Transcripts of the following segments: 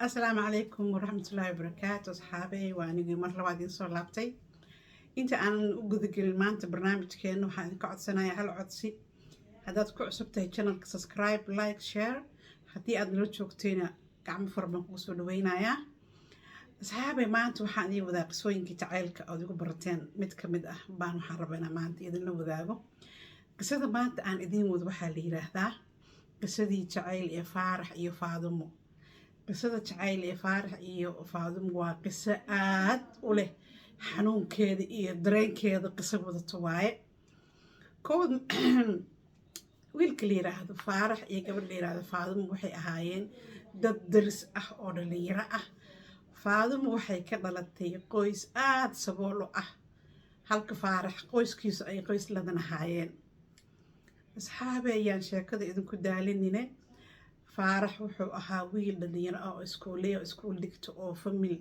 السلام عليكم ورحمة الله وبركاته أصحابي وأنا مرة بعدين صار لابتي أنت أنا وجود المانت برنامج كأنه قعد سنة هل عدسي هذا تكون عصبتي channel سبسكرايب لايك شير حتى أدنى شوكتينا كعم فرمان قصور وينا يا أصحابي مانت وحاني وذا قصوين كي تعالك أو ذيك برتين متكمد بانو حربنا مانت إذن لو ذاقو قصة مانت أنا إذن وذبحها لي ذا قصدي تعال يا فارح يا فاضمو qisada jacayl ee faarax iyo faadum waa qiso aad u leh xanuunkeeda iyo dareenkeeda qiso wadato waaye kood wiilka la yiraahdo faarax iyo gabadh la yiraahdo faadum waxay ahaayeen dad daris ah oo dhalinyaro ah faadum waxay ka dhalatay qoys aad sabool u ah halka faarax qoyskiisu ay qoys ladan ahaayeen asxaabe ayaan sheekada idinku daalinine faarax wuxuu ahaa wiil dhalinyaro ah oo iskuul dhigto oo famil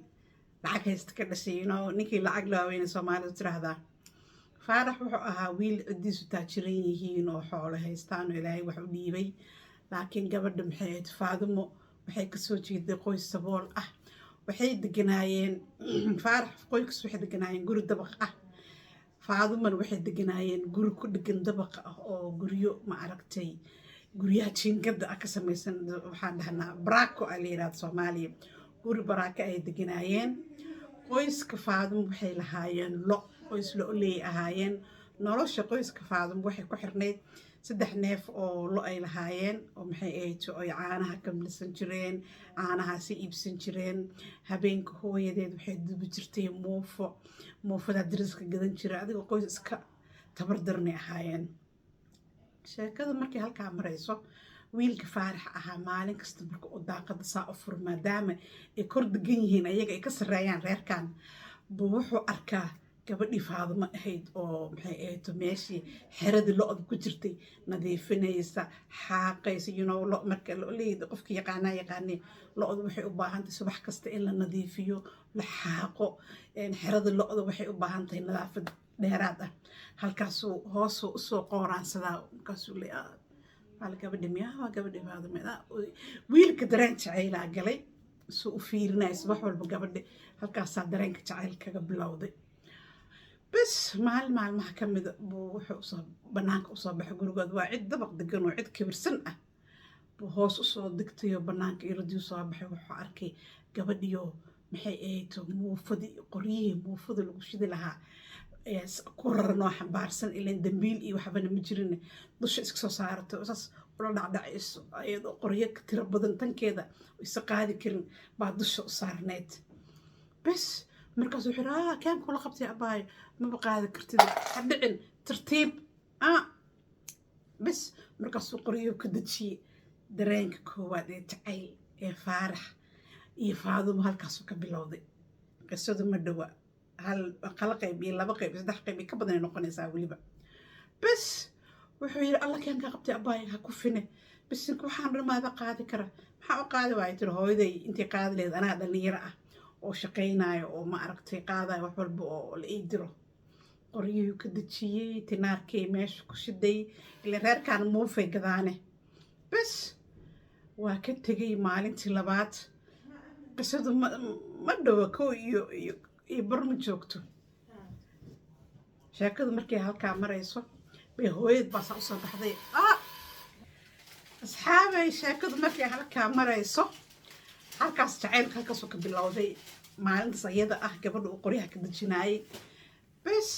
lacag haysta ka dhashay ninkii lacag laaweyna Soomaalidu tiraahdaa faarax wuxuu ahaa wiil cidiisu taajiran yihiin oo xoolo haystaan oo Ilaahay wax u dhiibay laakiin gabadha maxay ahayd Faadumo waxay ka soo jeeday qoys sabool ah waxay deganaayeen faarax qoyskiisu waxay deganaayeen guri dabaq ah Faadumana waxay deganaayeen guri ku dhegan dabaq ah oo guryo ma aragtay guryaha jiingada ah ka samaysan waxaan dhahnaa baraako ay leeyahay Soomaaliya guri baraako ay deganaayeen qoyska Faadum waxay lahaayeen qoys lo leeyahay nolosha qoyska Faadum waxay ku xirneyd 3 neef oo lo ay lahaayeen oo maxay ahayd oo caanaha ka milsan jireen caanaha si iibsan jireen habeenka hooyadeed waxay dubi jirtay muufada diriska gadan jiray adiga qoys iska tabardarnay ahaayeen sheekada markii halkaa marayso wiilka faarax ahaa maalin kasta marka uu daaqada saa u furo maadaama ay kor degan yihiin ayaga ay ka sareeyaan reerkan buu wuxuu arkaa gabadhii Faadumo ahayd oo maxay ahayd meeshii xeradii lo-da ku jirtay nadiifinaysa xaaqaysa lo marka lo leeyahay qofka yaqaanay lo-da waxay u baahan tahay subax kasta in la nadiifiyo la xaaqo xeradii lo-da waxay u baahan tahay nadaafad dheeraad ah halkaasuu hoos u soo qooraansadaa markaasuu leeyahay hal gabadha miyaa gabadha Faadumo wiilka dareen jacayl galay soo u fiirinay subax walba gabadha halkaas dareenka jacayl kaga bilowday bas maalmaha kamid buu wuxuu banaanka u soo baxay gurigood waa cid dabaq degan oo cid kibirsan ah buu hoos u soo degtay banaanka iradii soo baxay wuxuu arkay gabadhiyo maxay ahayd qoryihii muufada lagu shidi lahaa ku rarnoo xambaarsan ilaan dambiil iyo waxbana ma jirin dusha iska soo saartay saas ula dhacdhacayso ayadoo qoryo ka tiro badan tankeeda isa qaadi karin baa dusha u saarneyd bas markaas wuxuu yiri keen kula qabtay abaay ma qaadi kartid hadhicin tartiib bas markaas qoryo ka dajiyay dareenka koowaad ee jacayl ee faarax iyo Faadumo halkaas ka bilowday qisadu ma dhawa hal qala qayb iyo 2 qayb 3 qayb ka badan noqonaysa waliba bas wuxuu yiri alla keen ka qabtay abaay ha ku fine bas waxaan rumaada qaadi kara maxaa u qaadi waayay tir hooyaday intii qaadi leed anaa dhalinyaro ah oo shaqeynayo oo ma aragtay qaadayo wax walba oo la ii diro qoryo ka dajiyay tinaarkii meesha ku shiday ila reerkan muufay gadaane bas waa ka tagay maalintii labaad qisadu ma dhawa ko iyo barma joogto sheekadu markay halkaa marayso bay hooyad baa soo baxday asxaabay sheekadu markay halkaa marayso halkaas jacaylka halkaas ka bilowday maalintaas ayada ah gabadha uu qoryaha ka dajinaayay bas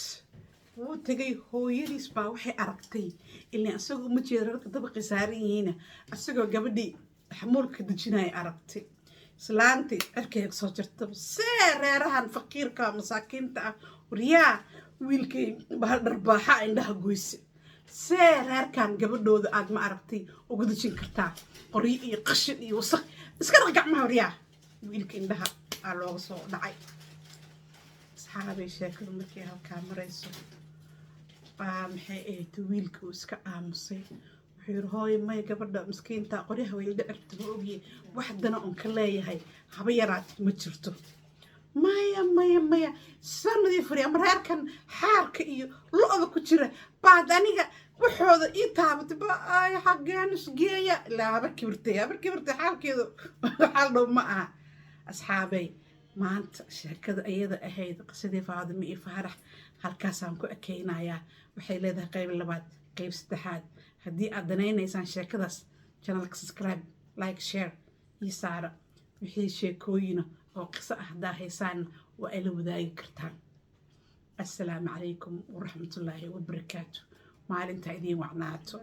wuu tagay hooyadiis baa waxay aragtay ilaa asagoo ma jeedo rarka dabaqi saaran yihiin asagoo gabadhii xamuulka ka dajinaayay aragtay islaantii cirkay soo jirtay reerahan faqiirka masaakiinta ah wariyaa wiilkay bahal dharbaaxa indhaha goyse reerkan gabadhooda aad ma aragtay uga dajin kartaa qoryo iyo qashin iyo wasaq iska dhaq gacmaha wariyaa wiilka indhaha aa looga soo dhacay asxaabay sheekadu markay halkaa marayso maxay ahayd wiilka uu iska aamusay wuxuu hooyo may gabadha miskiinta qoryaha way dhacirta ma ogyahay wax dana on ka leeyahay haba yaraad ma jirto maya sanadii furiya reerkan xaarka iyo lo-da ku jira baad aniga waxooda ii taabatay xageen isgeeya ilaa habar kibirtay xaalkeedu xaal dhow ma aha أصحابي ما أنت شكد أيضا أهيد قصدي فاضمي إفارح هالكاسان كو أكينا يا وحيلة ذا قيب اللبات قيب ستحاد هدي أدنين إيسان شاكداس channel سبسكرايب لايك شير يسارة وحي شيكوينو أو قصة أهدا هيسان وإلو ذاي كرتان السلام عليكم ورحمة الله وبركاته مالين تعدين وعناتو